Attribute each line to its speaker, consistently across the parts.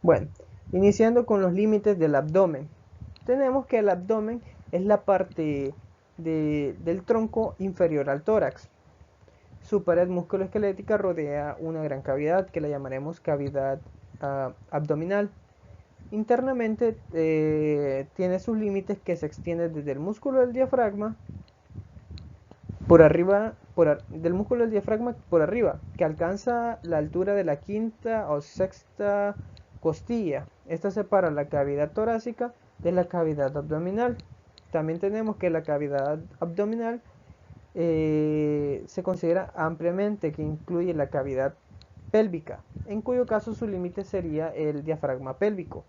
Speaker 1: Bueno, iniciando con los límites del abdomen. Tenemos que el abdomen es la parte del tronco inferior al tórax. Su pared musculoesquelética rodea una gran cavidad que la llamaremos cavidad abdominal. Internamente tiene sus límites que se extienden desde el músculo del diafragma por arriba, del músculo del diafragma por arriba, que alcanza la altura de la quinta o sexta costilla. Esta separa la cavidad torácica de la cavidad abdominal. También tenemos que la cavidad abdominal se considera ampliamente que incluye la cavidad pélvica, en cuyo caso su límite sería el diafragma pélvico,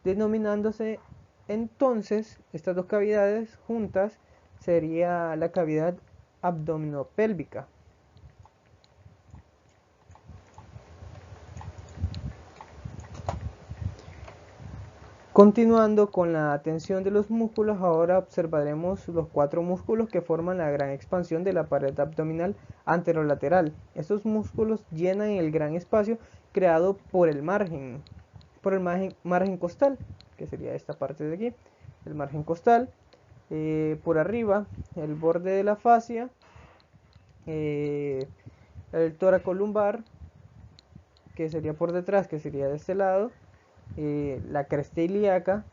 Speaker 1: denominándose entonces estas dos cavidades juntas sería la cavidad abdominopélvica. Continuando con la tensión de los músculos, ahora observaremos los 4 músculos que forman la gran expansión de la pared abdominal anterolateral. Estos músculos llenan el gran espacio creado por el margen costal, que sería esta parte de aquí, el margen costal. Por arriba, el borde de la fascia, el tóraco-lumbar, que sería por detrás, que sería de este lado, la cresta ilíaca,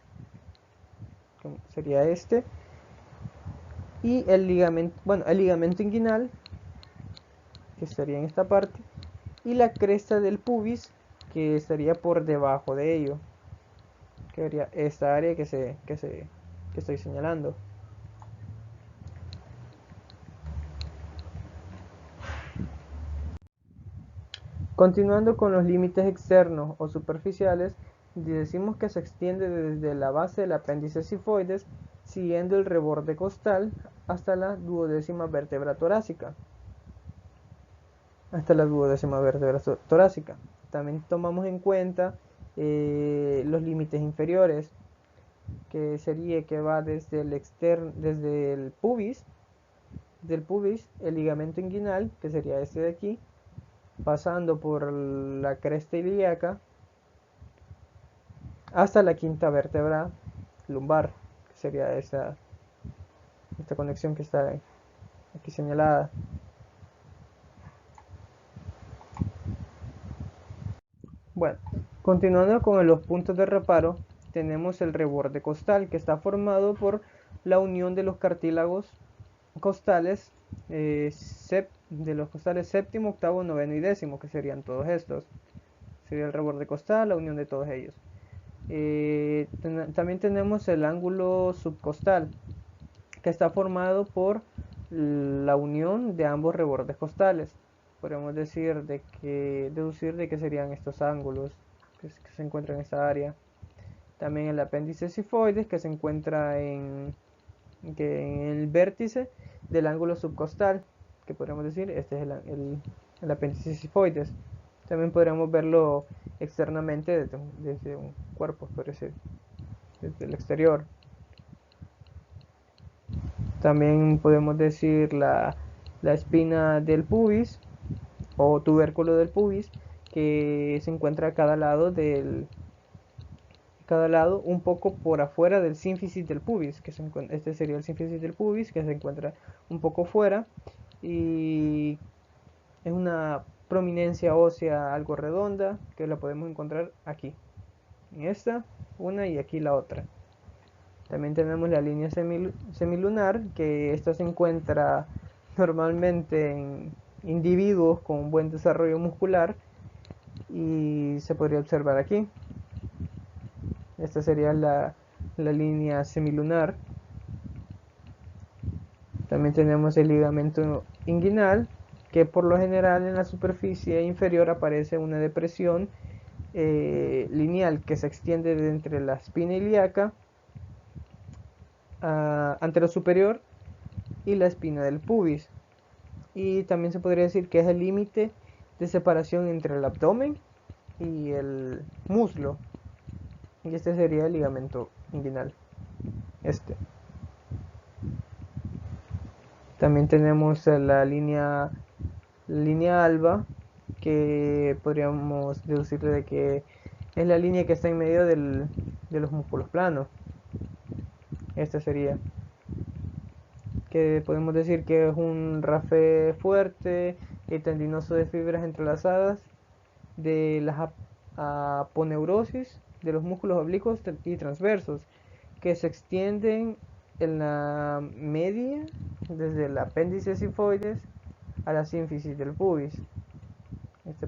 Speaker 1: que sería este, y el ligamento inguinal, que estaría en esta parte, y la cresta del pubis, que estaría por debajo de ello, que sería esta área que estoy señalando. Continuando con los límites externos o superficiales, decimos que se extiende desde la base del apéndice cifoides, siguiendo el reborde costal hasta la duodécima vértebra torácica. También tomamos en cuenta los límites inferiores, que sería que va desde el pubis, el ligamento inguinal, que sería este de aquí, pasando por la cresta ilíaca hasta la quinta vértebra lumbar, que sería esta conexión que está aquí señalada. Bueno, continuando con los puntos de reparo, tenemos el reborde costal, que está formado por la unión de los cartílagos costales, de los costales séptimo, octavo, noveno y décimo, que serían todos estos. Sería el reborde costal, la unión de todos ellos. También tenemos el ángulo subcostal, que está formado por la unión de ambos rebordes costales. Podemos deducir de que serían estos ángulos que se encuentran en esta área. También el apéndice cifoides, que se encuentra en el vértice del ángulo subcostal, que podríamos decir este es el apéndice cifoides. También podríamos verlo externamente desde un cuerpo, por decir, desde el exterior. También podemos decir la espina del pubis o tubérculo del pubis, que se encuentra a cada lado un poco por afuera del sínfisis del pubis, este sería el sínfisis del pubis, que se encuentra un poco fuera y es una prominencia ósea algo redonda que la podemos encontrar aquí, en esta una y aquí la otra. También tenemos la línea semilunar, que esta se encuentra normalmente en individuos con buen desarrollo muscular y se podría observar aquí. Esta sería la línea semilunar. También tenemos el ligamento inguinal, que por lo general en la superficie inferior aparece una depresión lineal que se extiende de entre la espina ilíaca anterosuperior y la espina del pubis. Y también se podría decir que es el límite de separación entre el abdomen y el muslo. Y este sería el ligamento inguinal. También tenemos la línea alba, que podríamos deducir de que es la línea que está en medio de los músculos planos. Esta sería, que podemos decir que es un rafe fuerte y tendinoso de fibras entrelazadas de las aponeurosis de los músculos oblicuos y transversos que se extienden en la media desde el apéndice sifoides a la sínfisis del pubis.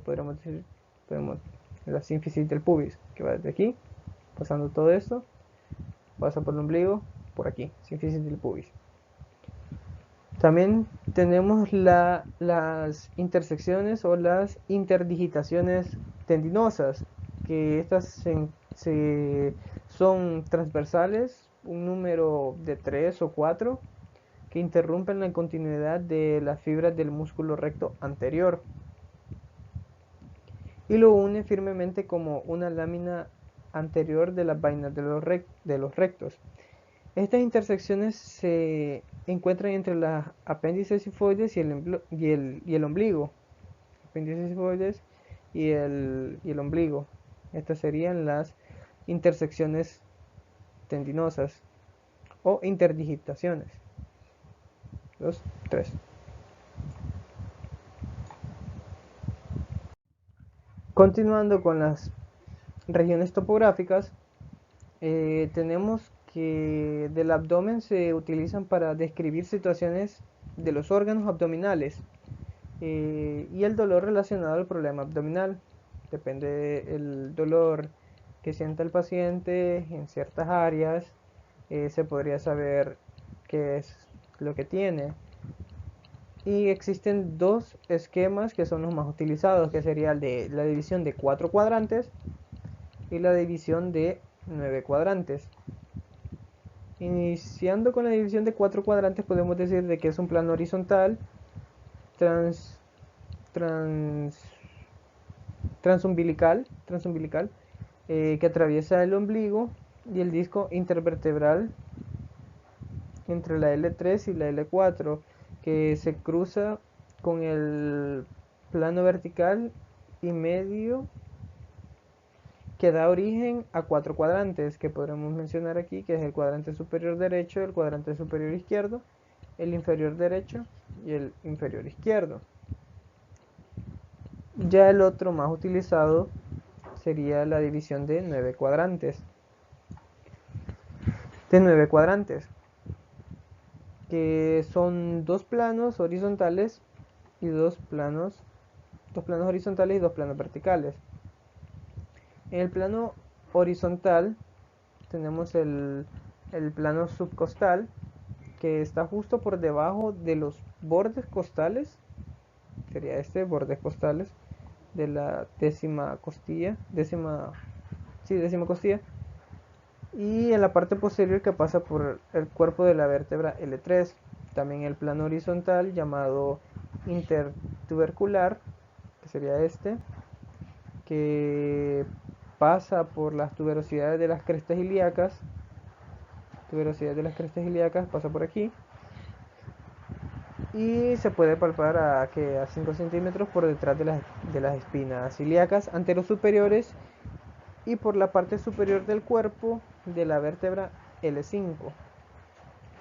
Speaker 1: Podríamos decir, la sínfisis del pubis, que va desde aquí, pasando todo esto, pasa por el ombligo, por aquí, sínfisis del pubis. También tenemos las intersecciones o las interdigitaciones tendinosas, que estas son transversales, un número de 3 o 4, que interrumpen la continuidad de las fibras del músculo recto anterior y lo une firmemente como una lámina anterior de las vainas de los rectos. Estas intersecciones se encuentran entre los apéndices sifoides y el ombligo. Apéndices sifoides y el ombligo. Estas serían las intersecciones tendinosas o interdigitaciones. 2, 3. Continuando con las regiones topográficas, tenemos que del abdomen se utilizan para describir situaciones de los órganos abdominales y el dolor relacionado al problema abdominal. Depende del dolor que sienta el paciente en ciertas áreas, se podría saber qué es lo que tiene. Y existen dos esquemas que son los más utilizados, que sería el de la división de 4 cuadrantes y la división de 9 cuadrantes. Iniciando con la división de 4 cuadrantes, podemos decir de que es un plano horizontal transumbilical, que atraviesa el ombligo y el disco intervertebral entre la L3 y la L4, que se cruza con el plano vertical y medio que da origen a 4 cuadrantes que podremos mencionar aquí, que es el cuadrante superior derecho, el cuadrante superior izquierdo, el inferior derecho y el inferior izquierdo. Ya el otro más utilizado sería la división de 9 cuadrantes. Que son dos planos horizontales y dos planos horizontales y dos planos verticales. En el plano horizontal tenemos el plano subcostal, que está justo por debajo de los bordes costales, sería bordes costales de la décima costilla, y en la parte posterior que pasa por el cuerpo de la vértebra L3. También el plano horizontal llamado intertubercular, que sería que pasa por las tuberosidades de las crestas ilíacas, pasa por aquí y se puede palpar a 5 centímetros por detrás de las espinas ilíacas anterosuperiores y por la parte superior del cuerpo de la vértebra L5.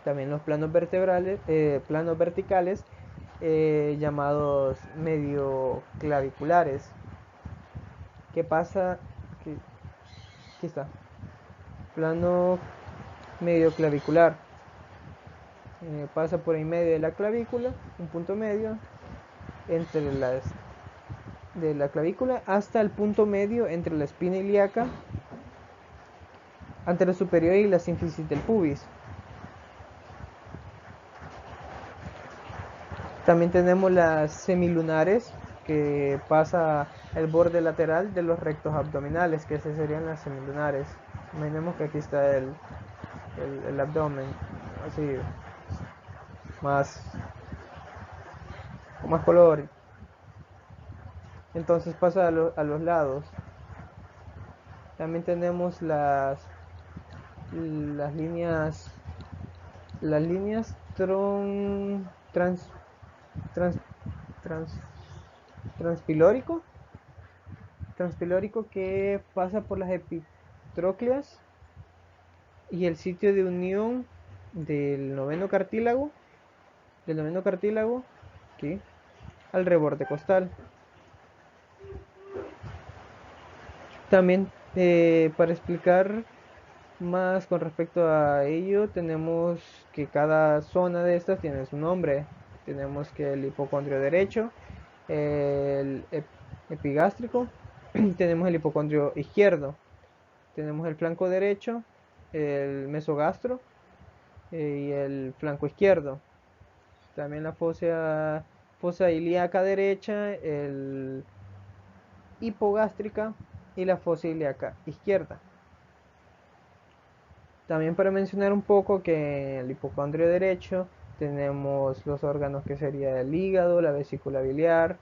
Speaker 1: También los planos verticales llamados medio claviculares, que pasa, aquí está, plano medio clavicular, pasa por en medio de la clavícula, un punto medio entre de la clavícula hasta el punto medio entre la espina ilíaca anterosuperior y la sínfisis del pubis. También tenemos las semilunares, que pasa el borde lateral de los rectos abdominales, que esas serían las semilunares. Imaginemos que aquí está el abdomen, así, con más color. Entonces pasa a los lados. También tenemos las líneas transpilórico, transpilórico que pasa por las epitrócleas y el sitio de unión del noveno cartílago, aquí, al reborde costal. También para explicar más con respecto a ello, tenemos que cada zona de estas tiene su nombre. Tenemos que el hipocondrio derecho, el epigástrico, tenemos el hipocondrio izquierdo, tenemos el flanco derecho, el mesogastro y el flanco izquierdo. También la fosa ilíaca derecha, el hipogástrica y la fosa ilíaca izquierda. También para mencionar un poco que en el hipocondrio derecho tenemos los órganos que sería el hígado, la vesícula biliar,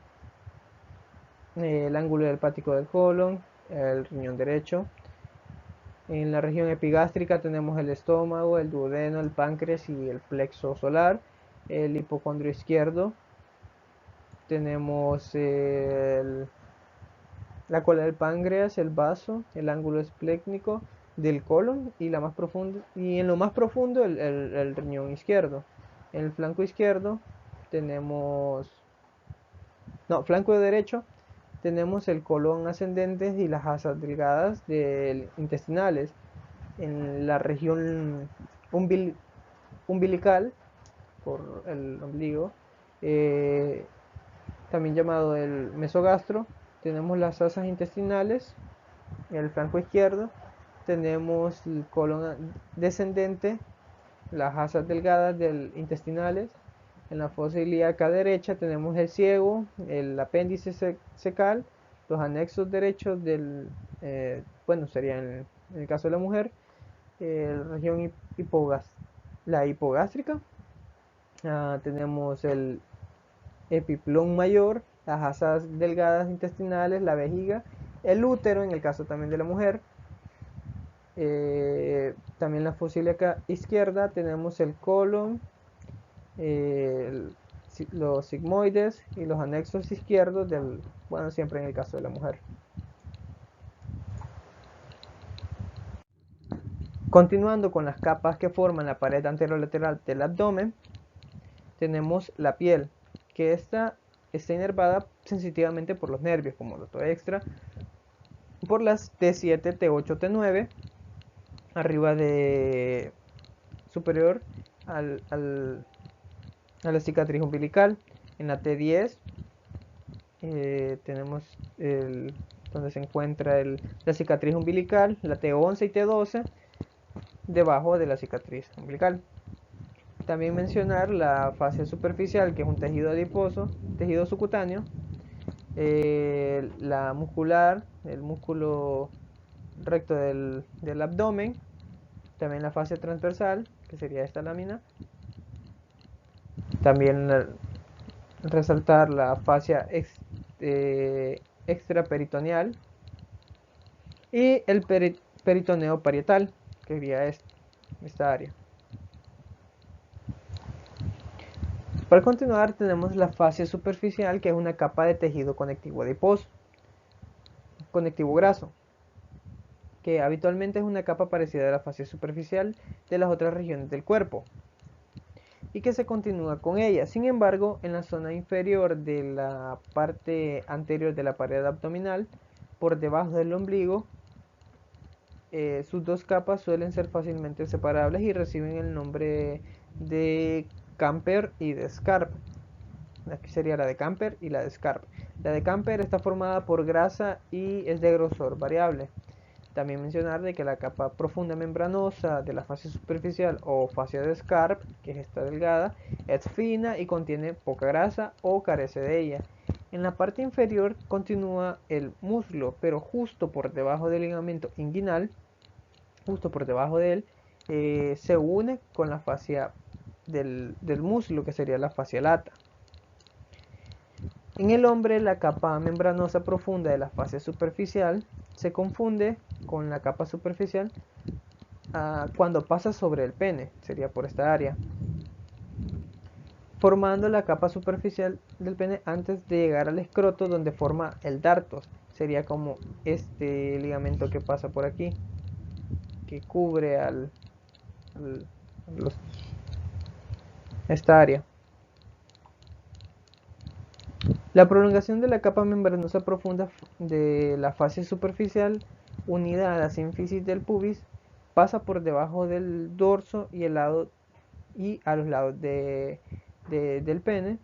Speaker 1: el ángulo hepático del colon, el riñón derecho. En la región epigástrica tenemos el estómago, el duodeno, el páncreas y el plexo solar. El hipocondrio izquierdo tenemos la cola del páncreas, el vaso, el ángulo esplécnico del colon y en lo más profundo el riñón izquierdo. En el flanco izquierdo tenemos, no, flanco derecho tenemos el colon ascendente y las asas delgadas intestinales. En la región umbilical, por el ombligo, también llamado el mesogastro, tenemos las asas intestinales. En el flanco izquierdo tenemos el colon descendente, las asas delgadas intestinales. En la fosa ilíaca derecha tenemos el ciego, el apéndice cecal, los anexos derechos bueno, sería en el caso de la mujer, la región la hipogástrica. Tenemos el epiplón mayor, las asas delgadas intestinales, la vejiga, el útero en el caso también de la mujer. También la fosa ilíaca izquierda tenemos el colon, los sigmoides y los anexos izquierdos bueno, siempre en el caso de la mujer. Continuando con las capas que forman la pared anterolateral del abdomen, tenemos la piel, que está inervada sensitivamente por los nervios, como lo extra, por las T7, T8, T9, arriba de superior a la cicatriz umbilical. En la T10 tenemos donde se encuentra la cicatriz umbilical, la T11 y T12 debajo de la cicatriz umbilical. También mencionar la fascia superficial, que es un tejido adiposo, tejido subcutáneo, la muscular, el músculo recto del abdomen, también la fascia transversal, que sería esta lámina. También resaltar la fascia extraperitoneal y el peritoneo parietal, que sería esta área. Para continuar tenemos la fascia superficial, que es una capa de tejido conectivo adiposo, conectivo graso, que habitualmente es una capa parecida a la fascia superficial de las otras regiones del cuerpo y que se continúa con ella. Sin embargo, en la zona inferior de la parte anterior de la pared abdominal, por debajo del ombligo, sus dos capas suelen ser fácilmente separables y reciben el nombre de camper y de scarp. Aquí sería la de camper y la de scarp. La de camper está formada por grasa y es de grosor variable. También mencionar de que la capa profunda membranosa de la fascia superficial o fascia de scarp, que es esta delgada, es fina y contiene poca grasa o carece de ella. En la parte inferior continúa el muslo, pero justo por debajo del ligamento inguinal, justo por debajo de él, se une con la fascia del muslo, que sería la fascia lata. En el hombre, la capa membranosa profunda de la fascia superficial se confunde con la capa superficial cuando pasa sobre el pene, sería por esta área. formando la capa superficial del pene antes de llegar al escroto donde forma el dartos. Sería como este ligamento que pasa por aquí, que cubre al- los- esta área. La prolongación de la capa membranosa profunda de la fascia superficial unida a la sínfisis del pubis pasa por debajo del dorso y a los lados del pene,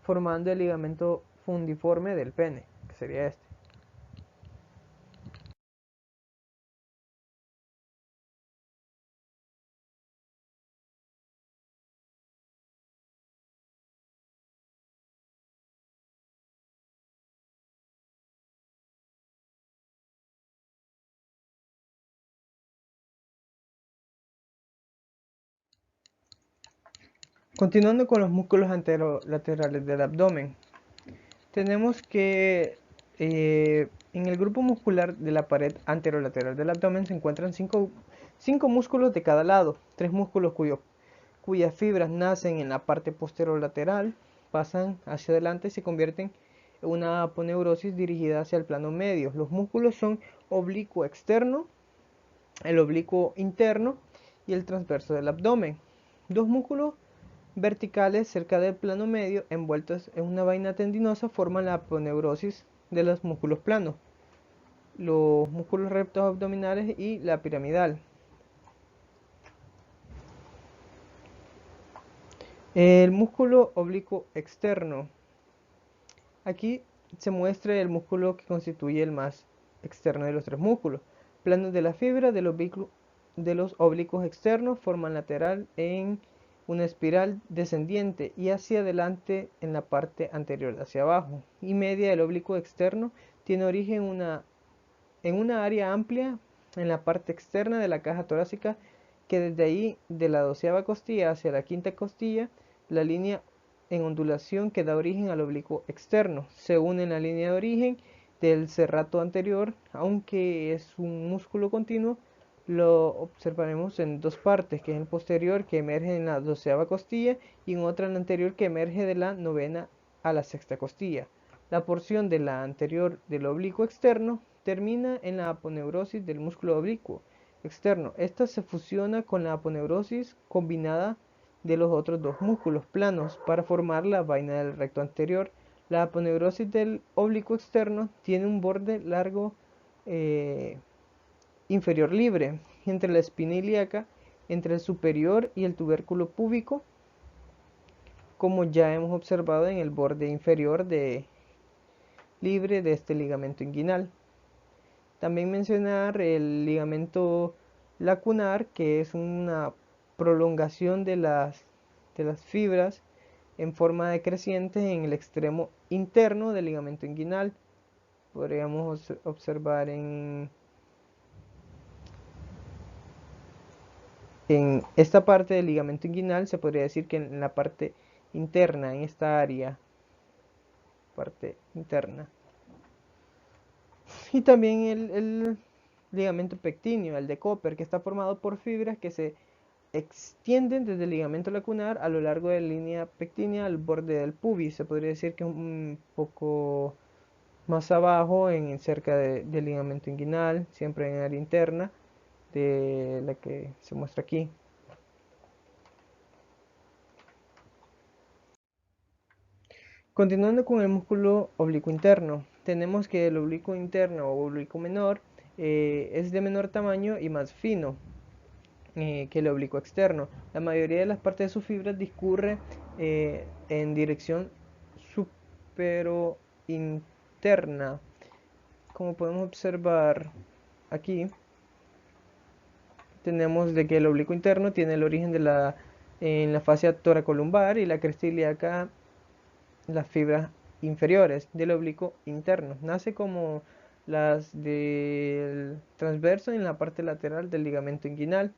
Speaker 1: formando el ligamento fundiforme del pene, que sería este. Continuando con los músculos anterolaterales del abdomen, tenemos que en el grupo muscular de la pared anterolateral del abdomen se encuentran cinco músculos de cada lado, tres músculos cuyas fibras nacen en la parte posterolateral, pasan hacia adelante y se convierten en una aponeurosis dirigida hacia el plano medio. Los músculos son oblicuo externo, el oblicuo interno y el transverso del abdomen. Dos músculos verticales cerca del plano medio, envueltos en una vaina tendinosa, forman la aponeurosis de los músculos planos, los músculos rectos abdominales y la piramidal. El músculo oblicuo externo. Aquí se muestra el músculo que constituye el más externo de los tres músculos. Planos de la fibra de los oblicuos externos forman lateral en una espiral descendiente y hacia adelante en la parte anterior hacia abajo. Y media del oblicuo externo tiene origen en una área amplia en la parte externa de la caja torácica, que desde ahí de la 12ª costilla hacia la 5ª costilla, la línea en ondulación que da origen al oblicuo externo se une en la línea de origen del serrato anterior. Aunque es un músculo continuo, lo observaremos en dos partes, que es el posterior, que emerge en la 12ª costilla, y en otra en la anterior, que emerge de la 9ª a la 6ª costilla. La porción de la anterior del oblicuo externo termina en la aponeurosis del músculo oblicuo externo. Esta se fusiona con la aponeurosis combinada de los otros dos músculos planos para formar la vaina del recto anterior. La aponeurosis del oblicuo externo tiene un borde largo inferior libre entre la espina ilíaca, entre el superior y el tubérculo púbico, como ya hemos observado en el borde inferior libre de este ligamento inguinal. También mencionar el ligamento lacunar, que es una prolongación de las fibras en forma decreciente en el extremo interno del ligamento inguinal. Podríamos observar en esta parte del ligamento inguinal, se podría decir que en la parte interna, en esta área, parte interna. Y también el ligamento pectíneo, el de Cooper, que está formado por fibras que se extienden desde el ligamento lacunar a lo largo de la línea pectínea al borde del pubis. Se podría decir que un poco más abajo, cerca del ligamento inguinal, siempre en el área interna de la que se muestra aquí. Continuando con el músculo oblicuo interno, tenemos que el oblicuo interno o oblicuo menor es de menor tamaño y más fino que el oblicuo externo. La mayoría de las partes de sus fibras discurre en dirección supero-interna. Como podemos observar aquí, tenemos de que el oblicuo interno tiene el origen en la fascia toracolumbar y la cresta ilíaca, las fibras inferiores del oblicuo interno. Nace como las del transverso en la parte lateral del ligamento inguinal.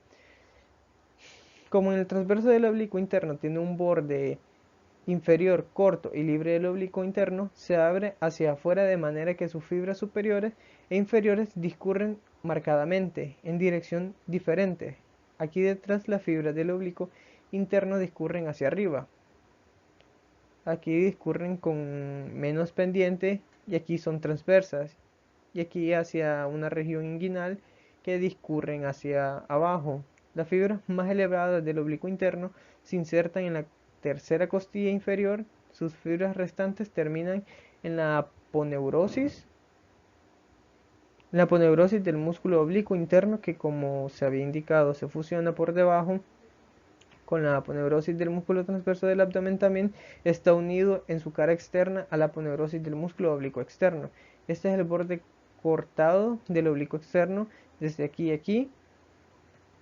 Speaker 1: Como en el transverso del oblicuo interno tiene un borde inferior corto y libre del oblicuo interno, se abre hacia afuera de manera que sus fibras superiores e inferiores discurren marcadamente en dirección diferente. Aquí detrás las fibras del oblicuo interno discurren hacia arriba. aquí discurren con menos pendiente y aquí son transversas. Y aquí hacia una región inguinal que discurren hacia abajo. Las fibras más elevadas del oblicuo interno se insertan en la tercera costilla inferior. Sus fibras restantes terminan en la aponeurosis del músculo oblicuo interno, que como se había indicado se fusiona por debajo con la aponeurosis del músculo transverso del abdomen. También está unido en su cara externa a la aponeurosis del músculo oblicuo externo. Este es el borde cortado del oblicuo externo desde aquí a aquí.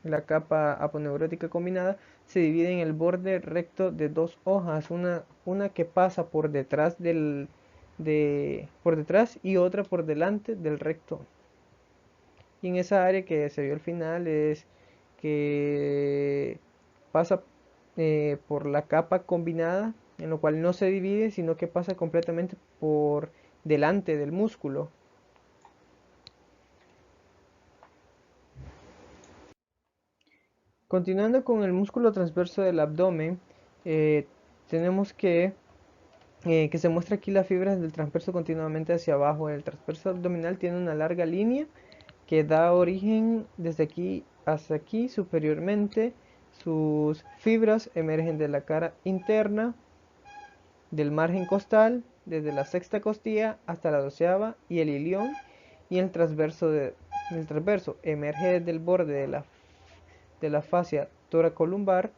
Speaker 1: La capa aponeurótica combinada se divide en el borde recto de dos hojas, una que pasa por detrás por detrás y otra por delante del recto. Y en esa área que se vio al final es que pasa por la capa combinada, en lo cual no se divide, sino que pasa completamente por delante del músculo. Continuando con el músculo transverso del abdomen, eh, tenemos que se muestra aquí las fibras del transverso continuamente hacia abajo. El transverso abdominal tiene una larga línea que da origen desde aquí hasta aquí superiormente. Sus fibras emergen de la cara interna, del margen costal, desde la sexta costilla hasta la doceava y el ilión, y el transverso emerge desde el borde de la fascia toracolumbar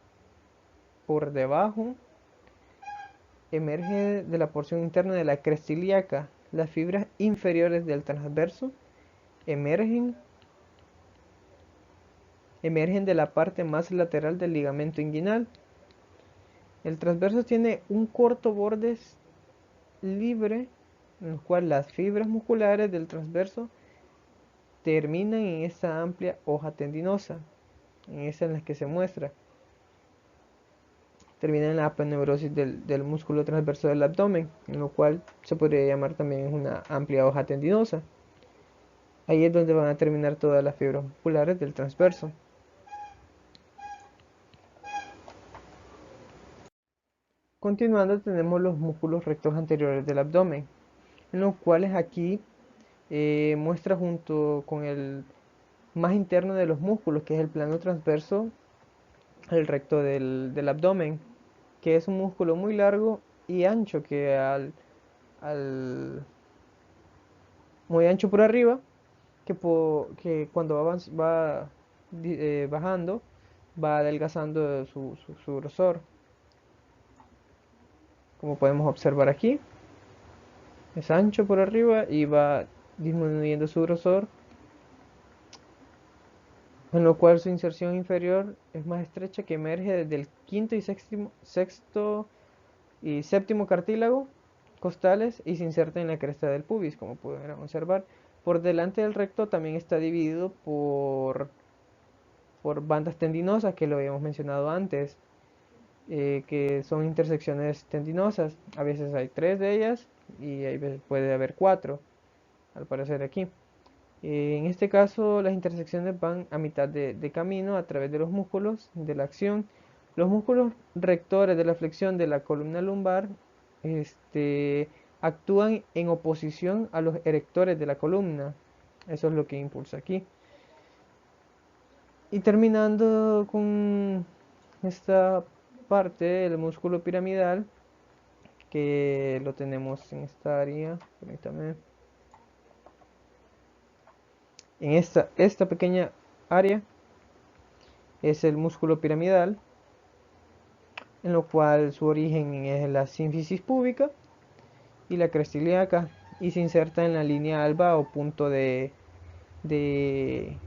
Speaker 1: por debajo, emerge de la porción interna de la cresta ilíaca. Las fibras inferiores del transverso emergen emergen de la parte más lateral del ligamento inguinal. El transverso tiene un corto borde libre, en el cual las fibras musculares del transverso terminan en esta amplia hoja tendinosa, en esa en la que se muestra. Termina en la aponeurosis del músculo transverso del abdomen, en lo cual se podría llamar también una amplia hoja tendinosa. Ahí es donde van a terminar todas las fibras musculares del transverso. Continuando, tenemos los músculos rectos anteriores del abdomen, en los cuales aquí muestra junto con el más interno de los músculos, que es el plano transverso, el recto del abdomen, que es un músculo muy largo y ancho, al muy ancho por arriba, que cuando va bajando, va adelgazando su grosor, como podemos observar aquí. Es ancho por arriba y va disminuyendo su grosor, en lo cual su inserción inferior es más estrecha, que emerge desde el quinto y sexto y séptimo cartílago costales y se inserta en la cresta del pubis, como pueden observar. Por delante del recto también está dividido por bandas tendinosas, que lo habíamos mencionado antes, que son intersecciones tendinosas. A veces hay 3 de ellas y a veces puede haber 4, al parecer aquí. En este caso, las intersecciones van a mitad de camino a través de los músculos de la acción. Los músculos rectores de la flexión de la columna lumbar actúan en oposición a los erectores de la columna. Eso es lo que impulsa aquí. Y terminando con esta parte, el músculo piramidal, que lo tenemos en esta área. Permítame. En esta pequeña área es el músculo piramidal, en lo cual su origen es la sínfisis púbica y la cresta ilíaca, y se inserta en la línea alba o punto de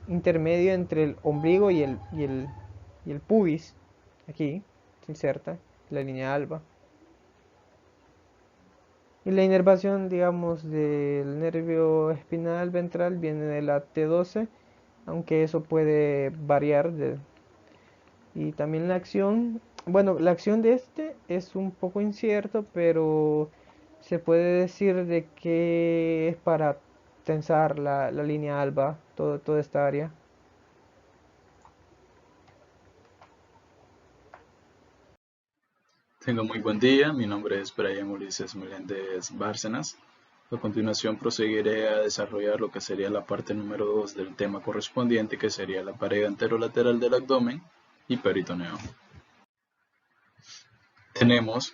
Speaker 1: intermedio entre el ombligo y el pubis. Aquí se inserta la línea alba. Y la inervación, digamos, del nervio espinal ventral viene de la T12, aunque eso puede variar y también la acción, bueno, la acción de este es un poco incierto, pero se puede decir de que es para tensar la línea alba, toda esta área.
Speaker 2: Tenga muy buen día, mi nombre es Brian Ulises Meléndez Bárcenas. A continuación proseguiré a desarrollar lo que sería la parte número 2 del tema correspondiente, que sería la pared anterolateral del abdomen y peritoneo. Tenemos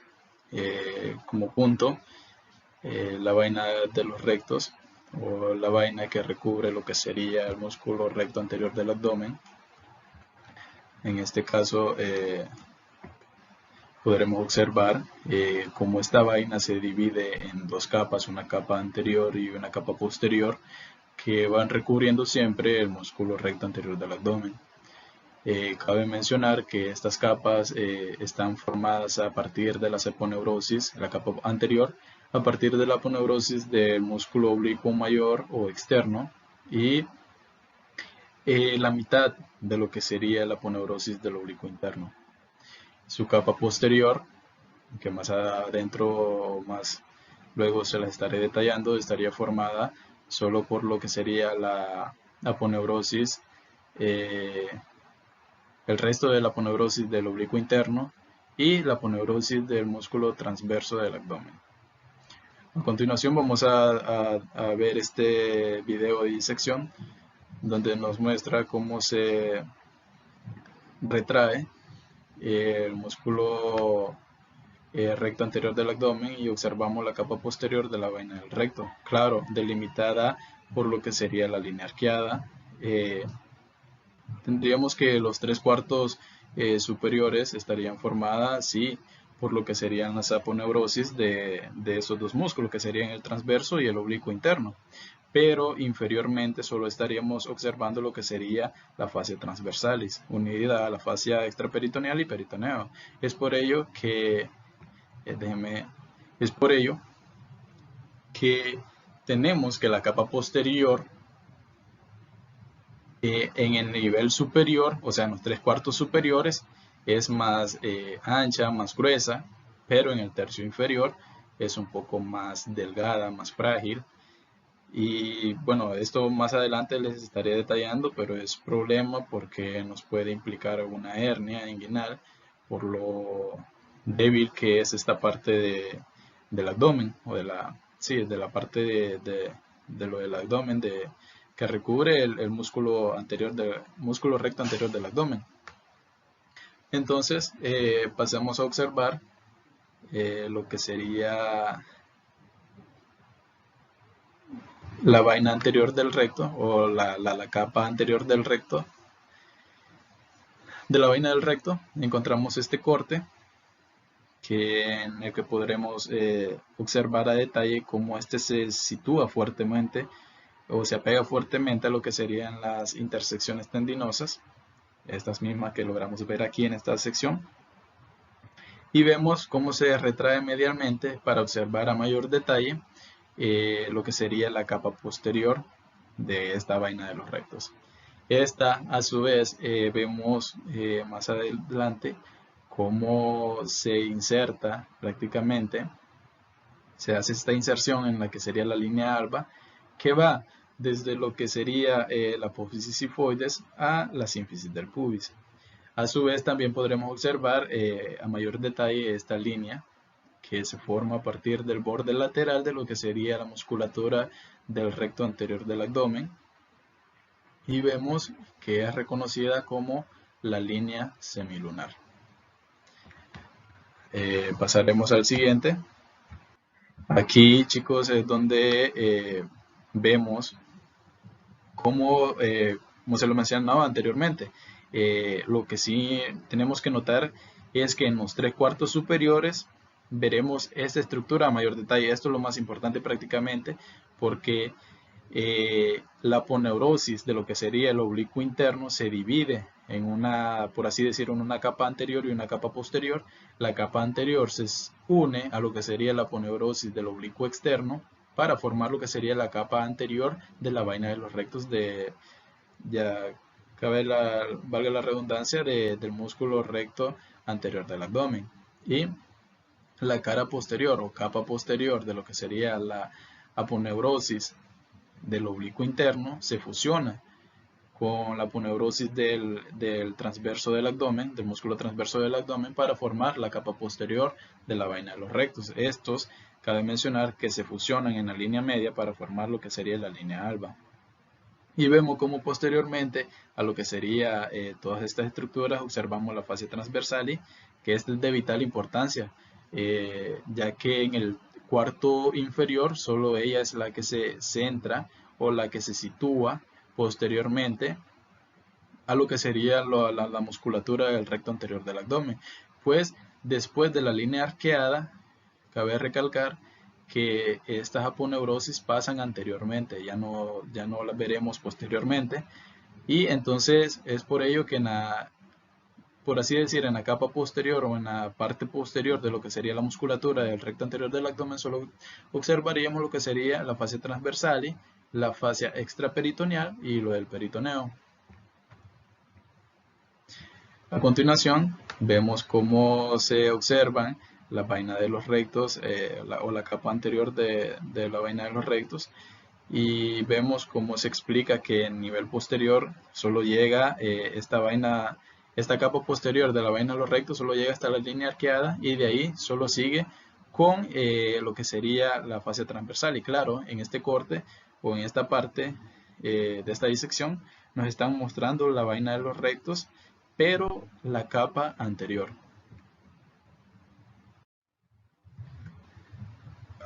Speaker 2: como punto la vaina de los rectos, o la vaina que recubre lo que sería el músculo recto anterior del abdomen. En este caso podremos observar cómo esta vaina se divide en dos capas, una capa anterior y una capa posterior, que van recubriendo siempre el músculo recto anterior del abdomen. Cabe mencionar que estas capas están formadas a partir de la aponeurosis, la capa anterior, a partir de la aponeurosis del músculo oblicuo mayor o externo, y la mitad de lo que sería la aponeurosis del oblicuo interno. Su capa posterior, que más adentro, más luego se la estaré detallando, estaría formada solo por lo que sería la aponeurosis, el resto de la aponeurosis del oblicuo interno y la aponeurosis del músculo transverso del abdomen. A continuación vamos a ver este video de disección donde nos muestra cómo se retrae el músculo recto anterior del abdomen y observamos la capa posterior de la vaina del recto, claro, delimitada por lo que sería la línea arqueada. Tendríamos que los 3/4 superiores estarían formadas, sí, por lo que serían las aponeurosis de esos dos músculos, que serían el transverso y el oblicuo interno, pero inferiormente solo estaríamos observando lo que sería la fascia transversalis, unida a la fascia extraperitoneal y peritoneo. Es por ello que es por ello que tenemos que la capa posterior en el nivel superior, o sea en los 3/4 superiores, es más ancha, más gruesa, pero en el tercio inferior es un poco más delgada, más frágil. Y bueno, esto más adelante les estaré detallando, pero es problema porque nos puede implicar una hernia inguinal por lo débil que es esta parte del abdomen, o de la parte de lo del abdomen, que recubre el músculo músculo recto anterior del abdomen. Entonces, pasamos a observar lo que sería la vaina anterior del recto, o la capa anterior del recto. De la vaina del recto encontramos este corte en el que podremos observar a detalle cómo este se sitúa fuertemente o se apega fuertemente a lo que serían las intersecciones tendinosas, estas mismas que logramos ver aquí en esta sección, y vemos cómo se retrae medialmente para observar a mayor detalle lo que sería la capa posterior de esta vaina de los rectos. Esta, a su vez, vemos más adelante cómo se inserta prácticamente, se hace esta inserción en la que sería la línea alba, que va desde lo que sería la apófisis sifoides a la sínfisis del pubis. A su vez también podremos observar a mayor detalle esta línea que se forma a partir del borde lateral de lo que sería la musculatura del recto anterior del abdomen, y vemos que es reconocida como la línea semilunar. Pasaremos al siguiente. Aquí, chicos, es donde vemos cómo, como se lo mencionaba anteriormente, lo que sí tenemos que notar es que en los 3/4 superiores veremos esta estructura a mayor detalle. Esto es lo más importante prácticamente, porque la aponeurosis de lo que sería el oblicuo interno se divide en una, por así decirlo, en una capa anterior y una capa posterior. La capa anterior se une a lo que sería la aponeurosis del oblicuo externo para formar lo que sería la capa anterior de la vaina de los rectos ya valga la redundancia, del músculo recto anterior del abdomen. Y la cara posterior o capa posterior de lo que sería la aponeurosis del oblicuo interno se fusiona con la aponeurosis del transverso del abdomen, del músculo transverso del abdomen, para formar la capa posterior de la vaina de los rectos. Estos, cabe mencionar que se fusionan en la línea media para formar lo que sería la línea alba. Y vemos cómo posteriormente a lo que sería todas estas estructuras observamos la fascia transversal, que es de vital importancia, ya que en el cuarto inferior solo ella es la que se centra o la que se sitúa posteriormente a lo que sería la musculatura del recto anterior del abdomen. Pues después de la línea arqueada, cabe recalcar que estas aponeurosis pasan anteriormente, ya no las veremos posteriormente, y entonces es por ello que por así decir, en la capa posterior o en la parte posterior de lo que sería la musculatura del recto anterior del abdomen, solo observaríamos lo que sería la fascia transversal, la fascia extraperitoneal y lo del peritoneo. A continuación, vemos cómo se observan la vaina de los rectos o la capa anterior de la vaina de los rectos, y vemos cómo se explica que en nivel posterior solo llega esta capa posterior de la vaina de los rectos solo llega hasta la línea arqueada, y de ahí solo sigue con lo que sería la fascia transversal. Y claro, en este corte o en esta parte de esta disección nos están mostrando la vaina de los rectos, pero la capa anterior.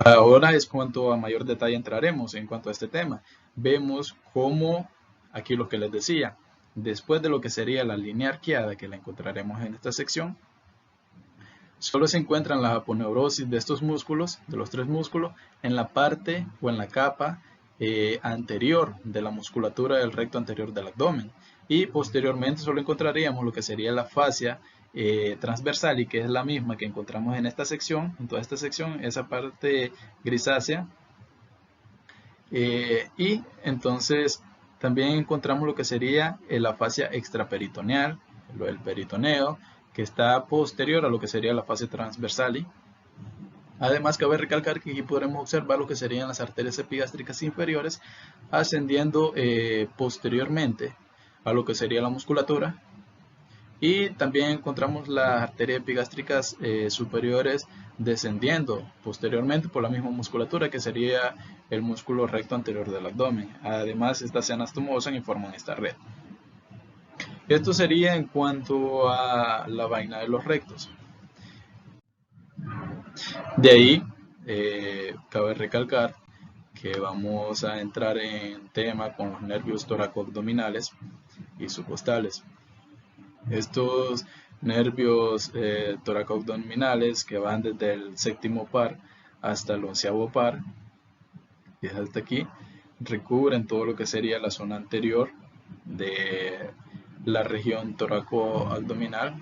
Speaker 2: Ahora es cuanto a mayor detalle entraremos en cuanto a este tema. Vemos cómo, aquí lo que les decía, después de lo que sería la línea arqueada, que la encontraremos en esta sección, solo se encuentran las aponeurosis de estos músculos, de los tres músculos, en la parte o en la capa anterior de la musculatura del recto anterior del abdomen. Y posteriormente solo encontraríamos lo que sería la fascia transversal, y que es la misma que encontramos en esta sección, en toda esta sección, esa parte grisácea. Y entonces también encontramos lo que sería la fascia extraperitoneal, lo del peritoneo, que está posterior a lo que sería la fascia transversal. Además, cabe recalcar que aquí podremos observar lo que serían las arterias epigástricas inferiores ascendiendo posteriormente a lo que sería la musculatura, y también encontramos las arterias epigástricas superiores descendiendo posteriormente por la misma musculatura, que sería el músculo recto anterior del abdomen. Además, estas se anastomosan y forman esta red. Esto sería en cuanto a la vaina de los rectos. De ahí, cabe recalcar que vamos a entrar en tema con los nervios toracoabdominales y subcostales. Estos nervios toracoabdominales, que van desde el séptimo par hasta el 11º par, que es hasta aquí, recubren todo lo que sería la zona anterior de la región toracoabdominal,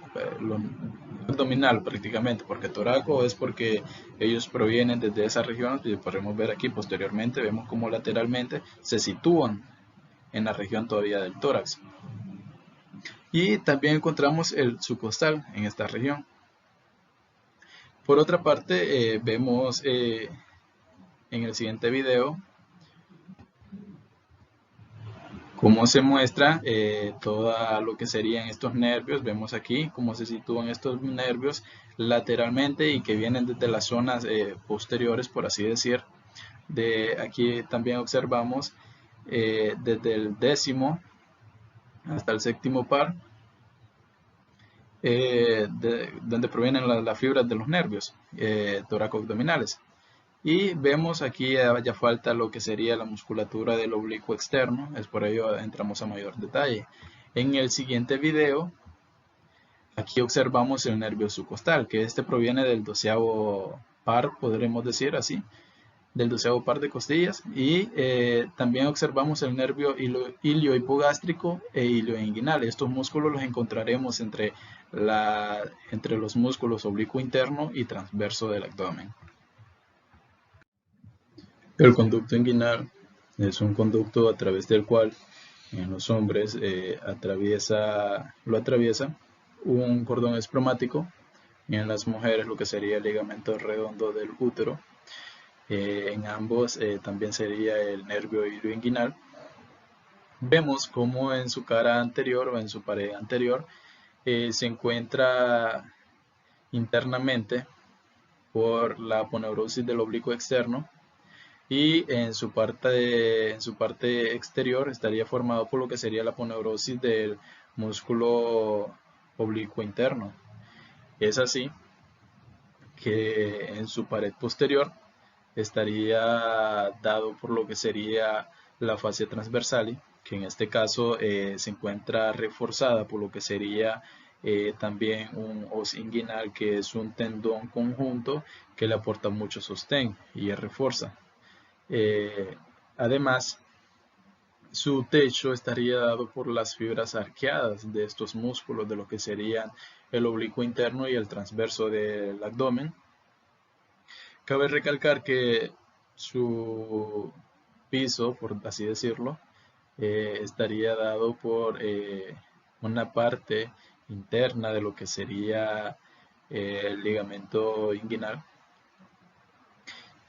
Speaker 2: abdominal prácticamente, porque toraco es porque ellos provienen desde esa región, y podemos ver aquí posteriormente, vemos como lateralmente se sitúan en la región todavía del tórax. Y también encontramos el subcostal en esta región. Por otra parte, vemos en el siguiente video cómo se muestra todo lo que serían estos nervios. Vemos aquí cómo se sitúan estos nervios lateralmente y que vienen desde las zonas posteriores, por así decir. Aquí también observamos desde el 10º hasta el 7º par, donde provienen las fibras de los nervios toracoabdominales. Y vemos aquí ya falta lo que sería la musculatura del oblicuo externo, es por ello entramos a mayor detalle. En el siguiente video, aquí observamos el nervio subcostal, que este proviene del 12º par, podremos decir así, del 12º par de costillas, y también observamos el nervio iliohipogástrico e ilioinguinal. Estos músculos los encontraremos entre los músculos oblicuo interno y transverso del abdomen. El conducto inguinal es un conducto a través del cual en los hombres lo atraviesa un cordón espermático, y en las mujeres lo que sería el ligamento redondo del útero. En ambos también sería el nervio ilioinguinal. vemos como en su cara anterior o en su pared anterior se encuentra internamente por la aponeurosis del oblicuo externo, y en su parte exterior estaría formado por lo que sería la aponeurosis del músculo oblicuo interno. Es así que en su pared posterior estaría dado por lo que sería la fascia transversal, que en este caso se encuentra reforzada por lo que sería también un os inguinal, que es un tendón conjunto que le aporta mucho sostén y refuerza. Además, su techo estaría dado por las fibras arqueadas de estos músculos, de lo que serían el oblicuo interno y el transverso del abdomen. Cabe recalcar que su piso, por así decirlo, estaría dado por una parte interna de lo que sería el ligamento inguinal.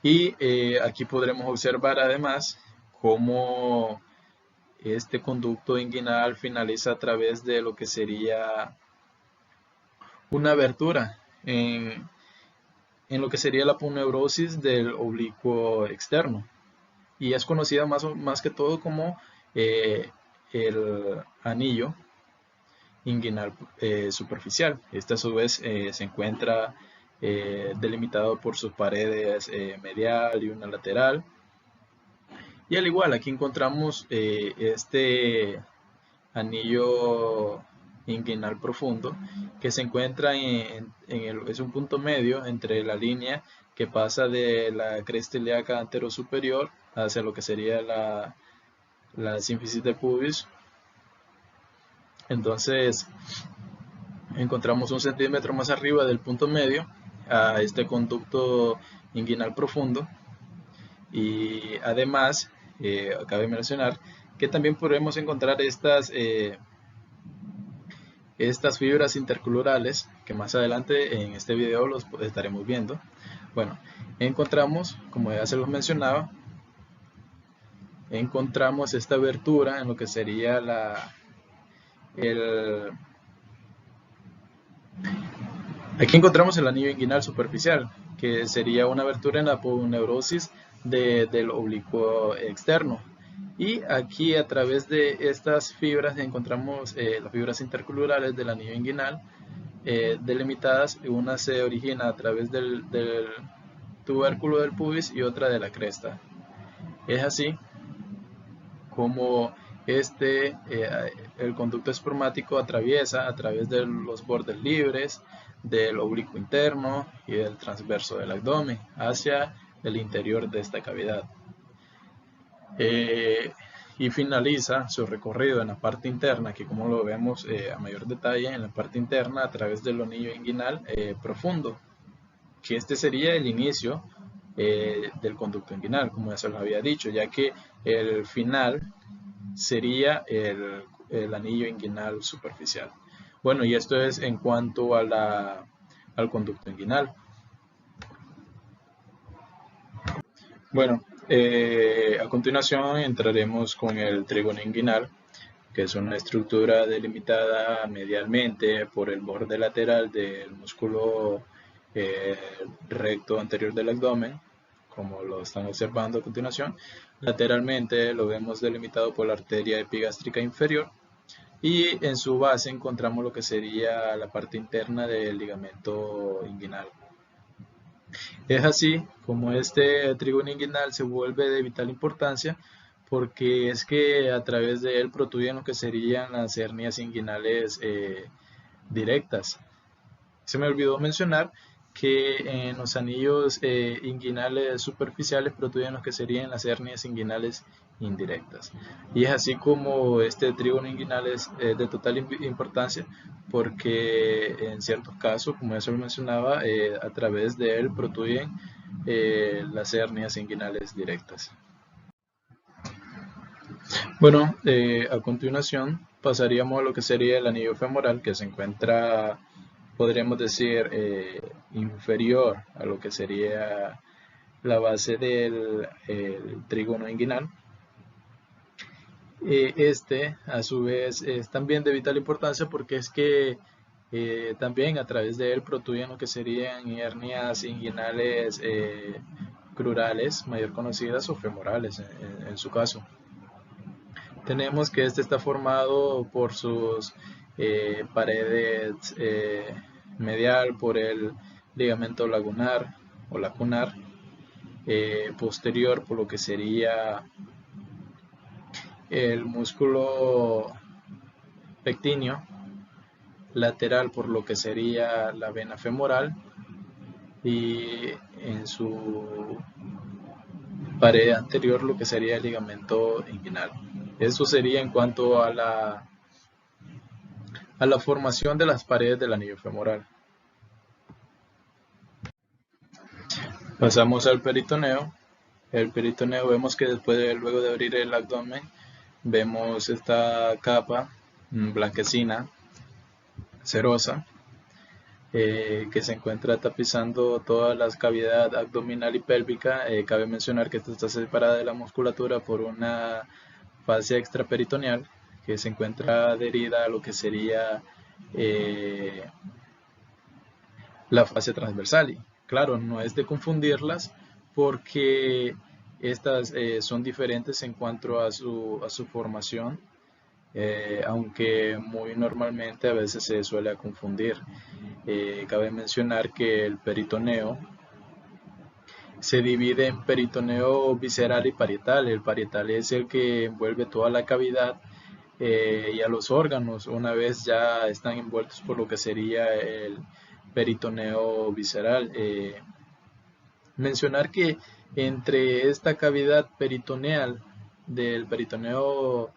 Speaker 2: Y aquí podremos observar además cómo este conducto inguinal finaliza a través de lo que sería una abertura en lo que sería la aponeurosis del oblicuo externo, y es conocida más que todo como el anillo inguinal superficial. Este a su vez se encuentra delimitado por sus paredes medial y una lateral. Y al igual, aquí encontramos este anillo inguinal profundo, que se encuentra es un punto medio entre la línea que pasa de la cresta ilíaca anterosuperior hacia lo que sería la sínfisis de pubis. Entonces encontramos 1 centímetro más arriba del punto medio a este conducto inguinal profundo. Y además cabe mencionar que también podemos encontrar estas fibras intercrurales, que más adelante en este video los estaremos viendo. Bueno, encontramos, como ya se los mencionaba, encontramos esta abertura en lo que sería aquí encontramos el anillo inguinal superficial, que sería una abertura en la aponeurosis del oblicuo externo. Y aquí, a través de estas fibras, encontramos las fibras intercrurales del anillo inguinal delimitadas. Una se origina a través del tubérculo del pubis y otra de la cresta. Es así como el conducto espermático atraviesa a través de los bordes libres del oblicuo interno y del transverso del abdomen hacia el interior de esta cavidad. Y finaliza su recorrido en la parte interna, que como lo vemos a mayor detalle, en la parte interna a través del anillo inguinal profundo, que este sería el inicio del conducto inguinal, como ya se lo había dicho, ya que el final sería el anillo inguinal superficial. Bueno, y esto es en cuanto al conducto inguinal. Bueno, a continuación entraremos con el trígono inguinal, que es una estructura delimitada medialmente por el borde lateral del músculo recto anterior del abdomen, como lo están observando a continuación. Lateralmente lo vemos delimitado por la arteria epigástrica inferior, y en su base encontramos lo que sería la parte interna del ligamento inguinal. Es así como este trígono inguinal se vuelve de vital importancia, porque es que a través de él protruyen lo que serían las hernias inguinales directas. Se me olvidó mencionar que en los anillos inguinales superficiales protruyen lo que serían las hernias inguinales indirectas. Y es así como este trígono inguinal es de total importancia, porque en ciertos casos, como ya se lo mencionaba, a través de él protruyen las hernias inguinales directas. Bueno, a continuación pasaríamos a lo que sería el anillo femoral, que se encuentra, podríamos decir, inferior a lo que sería la base del trígono inguinal. Este, a su vez, es también de vital importancia porque es que también a través de él protruyen lo que serían hernias inguinales crurales, mayor conocidas, o femorales en su caso. Tenemos que este está formado por sus paredes medial, por el ligamento lagunar o lacunar, posterior por lo que sería el músculo pectíneo, lateral por lo que sería la vena femoral, y en su pared anterior lo que sería el ligamento inguinal. Eso sería en cuanto a la formación de las paredes del anillo femoral. Pasamos al peritoneo. El peritoneo vemos que luego de abrir el abdomen, vemos esta capa blanquecina, cerosa, que se encuentra tapizando toda la cavidad abdominal y pélvica. Cabe mencionar que esta está separada de la musculatura por una fascia extraperitoneal que se encuentra adherida a lo que sería la fascia transversal. Y claro, no es de confundirlas porque estas son diferentes en cuanto a su formación, aunque muy normalmente a veces se suele confundir. Cabe mencionar que el peritoneo se divide en peritoneo visceral y parietal. El parietal es el que envuelve toda la cavidad y a los órganos una vez ya están envueltos por lo que sería el peritoneo visceral. Mencionar que entre esta cavidad peritoneal del peritoneo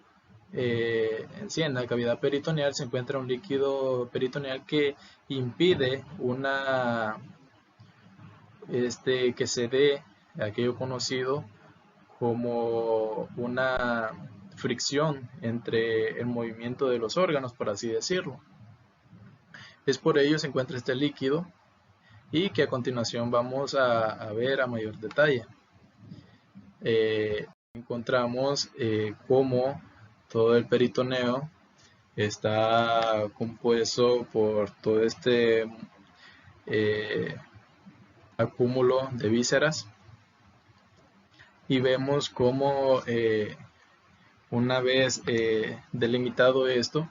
Speaker 2: en la cavidad peritoneal se encuentra un líquido peritoneal que impide que se dé aquello conocido como una fricción entre el movimiento de los órganos, por así decirlo. Es por ello que se encuentra este líquido y que a continuación vamos a ver a mayor detalle. Encontramos cómo todo el peritoneo está compuesto por todo este acúmulo de vísceras, y vemos cómo una vez delimitado esto,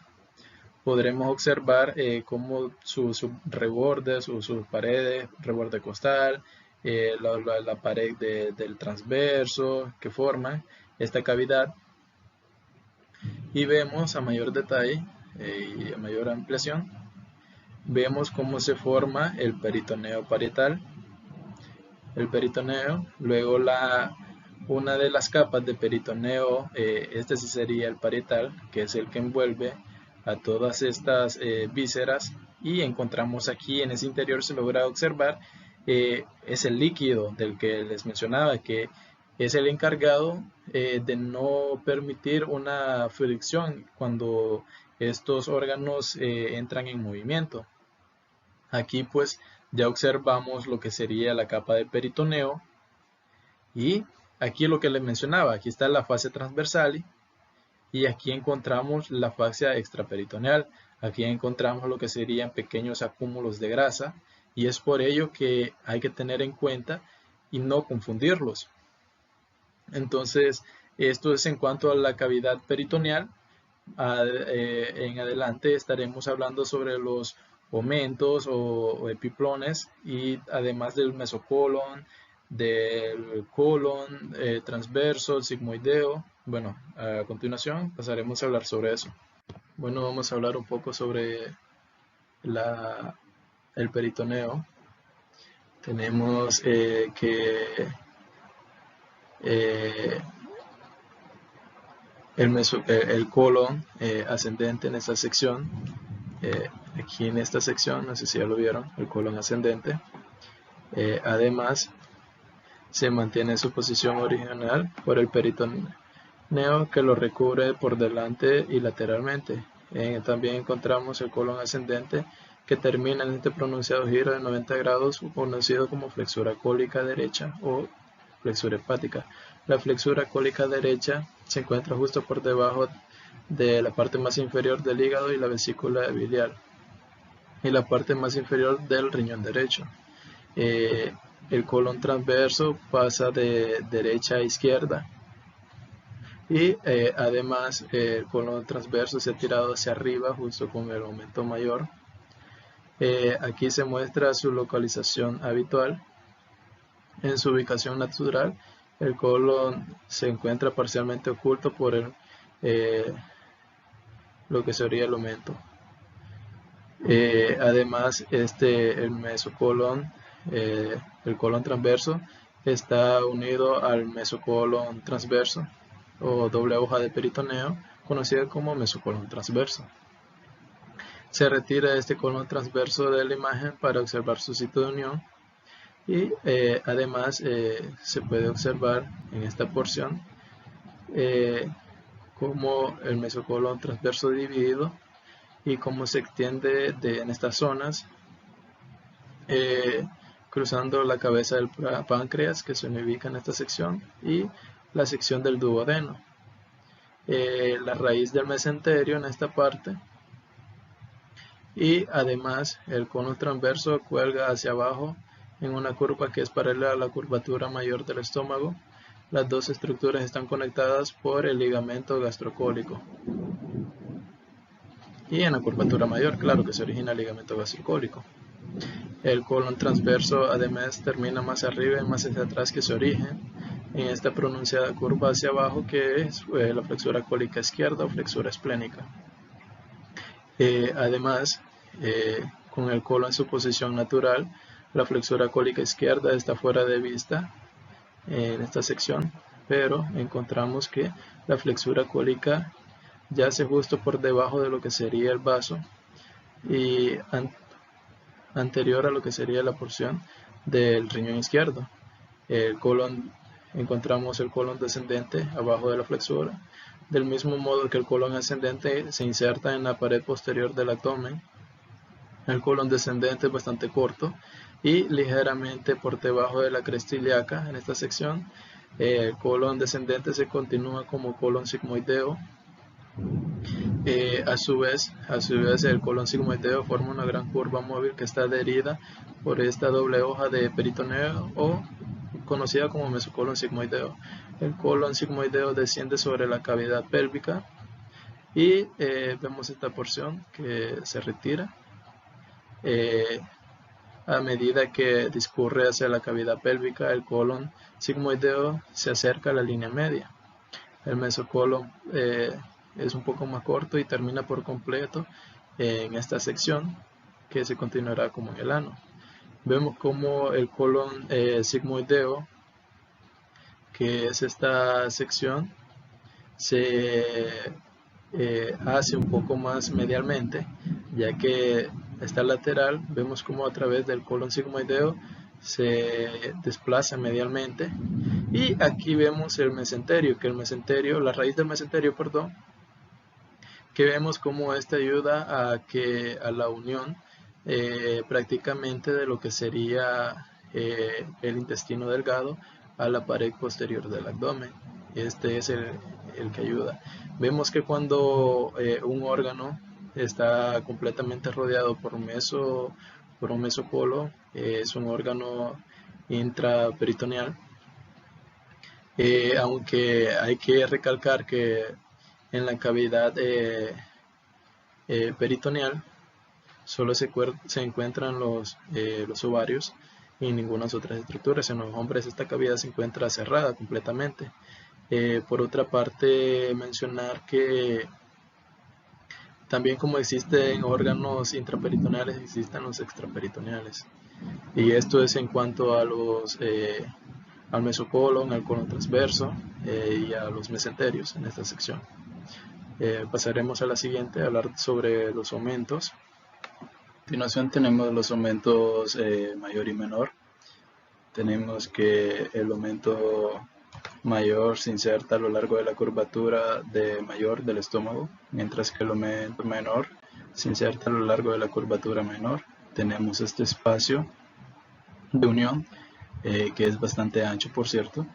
Speaker 2: podremos observar cómo sus rebordes, sus paredes, reborde costal, la pared del transverso que forman esta cavidad, y vemos a mayor detalle y a mayor ampliación, vemos cómo se forma el peritoneo parietal, el peritoneo, luego una de las capas de peritoneo, este sí sería el parietal, que es el que envuelve a todas estas vísceras, y encontramos aquí en ese interior, se logra observar, es el líquido del que les mencionaba, que es el encargado de no permitir una fricción cuando estos órganos entran en movimiento. Aquí pues ya observamos lo que sería la capa de peritoneo, y aquí lo que les mencionaba, aquí está la fascia transversal y aquí encontramos la fascia extraperitoneal. Aquí encontramos lo que serían pequeños acúmulos de grasa, y es por ello que hay que tener en cuenta y no confundirlos. Entonces, esto es en cuanto a la cavidad peritoneal. En adelante estaremos hablando sobre los omentos o epiplones, y además del mesocolon, del colon transverso, el sigmoideo. Bueno, a continuación pasaremos a hablar sobre eso. Bueno, vamos a hablar un poco sobre el peritoneo. Tenemos que el colon ascendente en esta sección, aquí en esta sección, no sé si ya lo vieron, el colon ascendente. Además, se mantiene su posición original por el peritoneo que lo recubre por delante y lateralmente. También encontramos el colon ascendente, que termina en este pronunciado giro de 90 grados, conocido como flexura cólica derecha o flexura hepática. La flexura cólica derecha se encuentra justo por debajo de la parte más inferior del hígado y la vesícula biliar, y la parte más inferior del riñón derecho. El colon transverso pasa de derecha a izquierda, y además el colon transverso se ha tirado hacia arriba justo con el aumento mayor. Aquí se muestra su localización habitual. En su ubicación natural, el colon se encuentra parcialmente oculto por lo que sería el aumento. Además, el mesocolon, el colon transverso, está unido al mesocolon transverso o doble hoja de peritoneo, conocida como mesocolon transverso. Se retira este colon transverso de la imagen para observar su sitio de unión, y además se puede observar en esta porción cómo el mesocolon transverso dividido y cómo se extiende en estas zonas, cruzando la cabeza del páncreas, que se ubica en esta sección, y la sección del duodeno. La raíz del mesenterio en esta parte, y además el colon transverso cuelga hacia abajo en una curva que es paralela a la curvatura mayor del estómago. Las dos estructuras están conectadas por el ligamento gastrocólico. Y en la curvatura mayor, claro que se origina el ligamento gastrocólico. El colon transverso además termina más arriba y más hacia atrás que su origen, en esta pronunciada curva hacia abajo, que es la flexura cólica izquierda o flexura esplénica. Además, con el colon en su posición natural, la flexura cólica izquierda está fuera de vista en esta sección, pero encontramos que la flexura cólica yace justo por debajo de lo que sería el vaso y anterior a lo que sería la porción del riñón izquierdo. Encontramos el colon descendente abajo de la flexura, del mismo modo que el colon ascendente se inserta en la pared posterior del abdomen. El colon descendente es bastante corto y ligeramente por debajo de la cresta ilíaca en esta sección. El colon descendente se continúa como colon sigmoideo. A su vez el colon sigmoideo forma una gran curva móvil que está adherida por esta doble hoja de peritoneo, o conocida como mesocolon sigmoideo. El colon sigmoideo desciende sobre la cavidad pélvica y vemos esta porción que se retira a medida que discurre hacia la cavidad pélvica. El colon sigmoideo se acerca a la línea media. El mesocolon es un poco más corto y termina por completo en esta sección, que se continuará como en el ano. Vemos como el colon sigmoideo, que es esta sección, se hace un poco más medialmente, ya que está lateral. Vemos como a través del colon sigmoideo se desplaza medialmente, y aquí vemos el mesenterio, la raíz del mesenterio, perdón, que vemos como esta ayuda a la unión prácticamente de lo que sería el intestino delgado a la pared posterior del abdomen. Este es el que ayuda. Vemos que cuando un órgano está completamente rodeado por un mesocolo, es un órgano intraperitoneal, aunque hay que recalcar que en la cavidad peritoneal solo se encuentran los ovarios y ninguna otras estructuras. En los hombres esta cavidad se encuentra cerrada completamente. Por otra parte, mencionar que también, como existen órganos intraperitoneales, existen los extraperitoneales, y esto es en cuanto a al mesocolon, al colon transverso y a los mesenterios en esta sección. Pasaremos a la siguiente a hablar sobre los aumentos. A continuación tenemos los aumentos mayor y menor. Tenemos que el aumento mayor se inserta a lo largo de la curvatura mayor del estómago, mientras que el aumento menor se inserta a lo largo de la curvatura menor. Tenemos este espacio de unión que es bastante ancho, por cierto.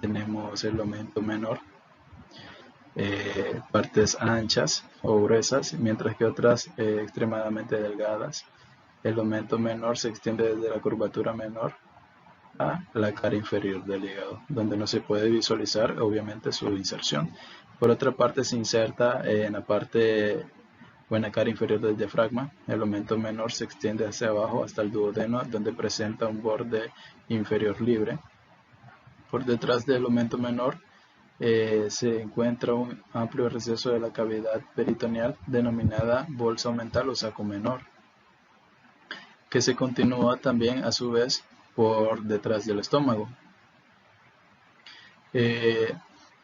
Speaker 2: Tenemos el aumento menor, partes anchas o gruesas, mientras que otras extremadamente delgadas. El aumento menor se extiende desde la curvatura menor a la cara inferior del hígado, donde no se puede visualizar obviamente su inserción. Por otra parte, se inserta en la parte o en la cara inferior del diafragma. El aumento menor se extiende hacia abajo hasta el duodeno, donde presenta un borde inferior libre. Por detrás del aumento menor se encuentra un amplio receso de la cavidad peritoneal denominada bolsa omental o saco menor, que se continúa también a su vez por detrás del estómago.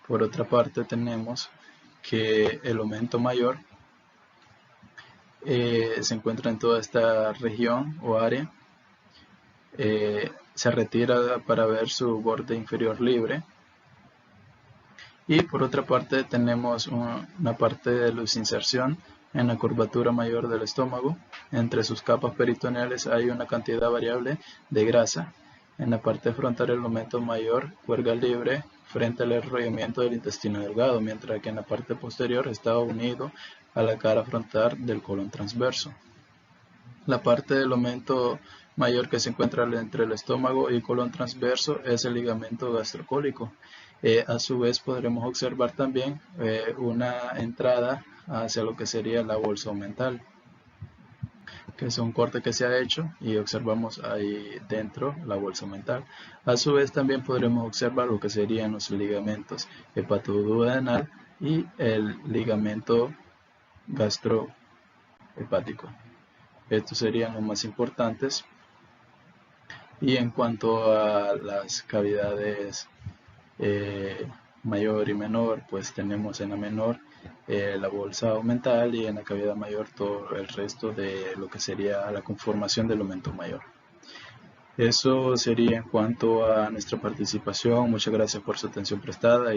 Speaker 2: Por otra parte, tenemos que el aumento mayor se encuentra en toda esta región o área. Se retira para ver su borde inferior libre. Y por otra parte tenemos una parte de luz inserción en la curvatura mayor del estómago. Entre sus capas peritoneales hay una cantidad variable de grasa. En la parte frontal el aumento mayor cuelga libre frente al enrollamiento del intestino delgado, mientras que en la parte posterior está unido a la cara frontal del colon transverso. La parte del aumento mayor que se encuentra entre el estómago y colon transverso es el ligamento gastrocólico. A su vez podremos observar también una entrada hacia lo que sería la bolsa omental, que es un corte que se ha hecho y observamos ahí dentro la bolsa omental. A su vez también podremos observar lo que serían los ligamentos hepatoduodenal y el ligamento gastrohepático. Estos serían los más importantes. Y en cuanto a las cavidades mayor y menor, pues tenemos en la menor la bolsa omental y en la cavidad mayor todo el resto de lo que sería la conformación del aumento mayor. Eso sería en cuanto a nuestra participación. Muchas gracias por su atención prestada.